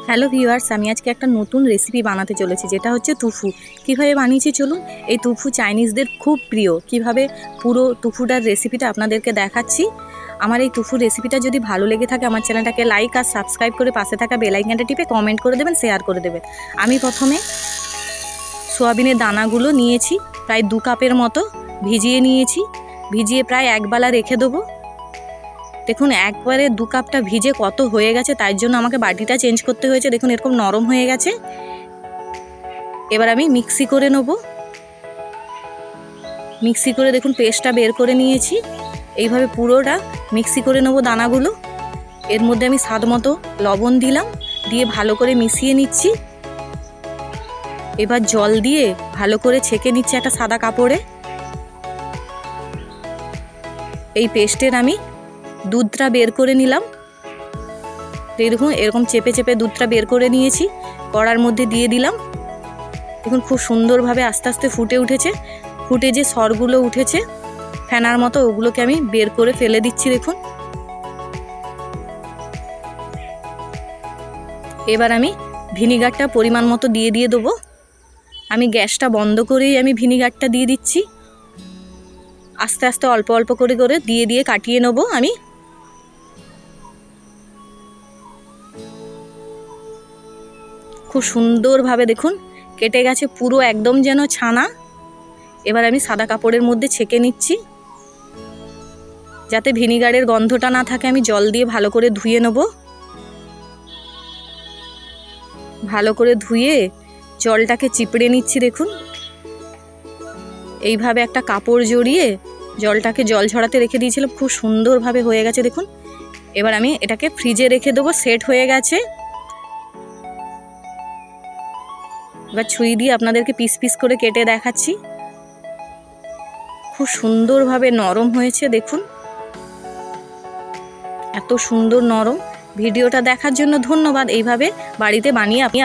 Hello viewers, আমি আজকে একটা নতুন রেসিপি বানাতে চলেছি, যেটা হচ্ছে টুফু। কিভাবে বানিয়েছি চলুন। এই টুফু চাইনিজদের খুব প্রিয়। কিভাবে পুরো টুফুটার রেসিপিটা আপনাদেরকে দেখাচ্ছি। আমার এই টুফু রেসিপিটা যদি ভালো লেগে থাকে আমার চ্যানেলটাকে লাইক আর সাবস্ক্রাইব করে পাশে থাকা বেল আইকনটা টিপে কমেন্ট করে দেবেন, শেয়ার করে দেবেন। আমি প্রথমে সোয়াবিনের দানাগুলো নিয়েছি, প্রায় 2 কাপের মতো ভিজিয়ে নিয়েছি। ভিজিয়ে প্রায় একবেলা রেখে দেবো। দেখুন একবারে 2 কাপটা ভিজে কত হয়ে গেছে, তাই জন্য আমাকে বাটিটা চেঞ্জ করতে হয়েছে। দেখুন এরকম নরম হয়ে গেছে। এবার আমি মিক্সি করে নেব। মিক্সি করে দেখুন পেস্টটা বের করে নিয়েছি। এইভাবে পুরোটা মিক্সি করে নেব দানাগুলো। এর মধ্যে আমি স্বাদ মতো লবণ দিলাম, দিয়ে ভালো করে মিশিয়ে নিচ্ছি। এবার জল দিয়ে ভালো করে ছেঁকে নিচ্ছি একটা সাদা কাপড়ে। এই পেস্টের আমি দুধটা বের করে নিলাম। দেখুন এরকম চেপে চেপে দুধটা বের করে নিয়েছি, কড়ার মধ্যে দিয়ে দিলাম। দেখুন খুব সুন্দরভাবে আস্তে আস্তে ফুটে উঠেছে। ফুটে যে সরগুলো উঠেছে ফেনার মতো, ওগুলোকে আমি বের করে ফেলে দিচ্ছি। দেখুন এবার আমি ভিনিগারটা পরিমাণ মতো দিয়ে দেবো। আমি গ্যাসটা বন্ধ করেই আমি ভিনিগারটা দিয়ে দিচ্ছি। আস্তে আস্তে অল্প অল্প করে করে দিয়ে কাটিয়ে নেবো আমি। খুব সুন্দরভাবে দেখুন কেটে গেছে পুরো, একদম যেন ছানা। এবার আমি সাদা কাপড়ের মধ্যে ছেঁকে নিচ্ছি, যাতে ভিনিগারের গন্ধটা না থাকে। আমি জল দিয়ে ভালো করে ধুয়ে নেব। ভালো করে ধুয়ে জলটাকে চিপড়ে নিচ্ছি। দেখুন এইভাবে একটা কাপড় জড়িয়ে জলটাকে জল ঝরাতে রেখে দিয়েছিলাম। খুব সুন্দরভাবে হয়ে গেছে দেখুন। এবার আমি এটাকে ফ্রিজে রেখে দেবো। সেট হয়ে গেছে। এবার ছুরি দিয়ে আপনাদেরকে পিস পিস করে কেটে দেখাচ্ছি। খুব সুন্দরভাবে নরম হয়েছে দেখুন, এত সুন্দর নরম। ভিডিওটা দেখার জন্য ধন্যবাদ। এইভাবে বাড়িতে বানিয়ে আপনি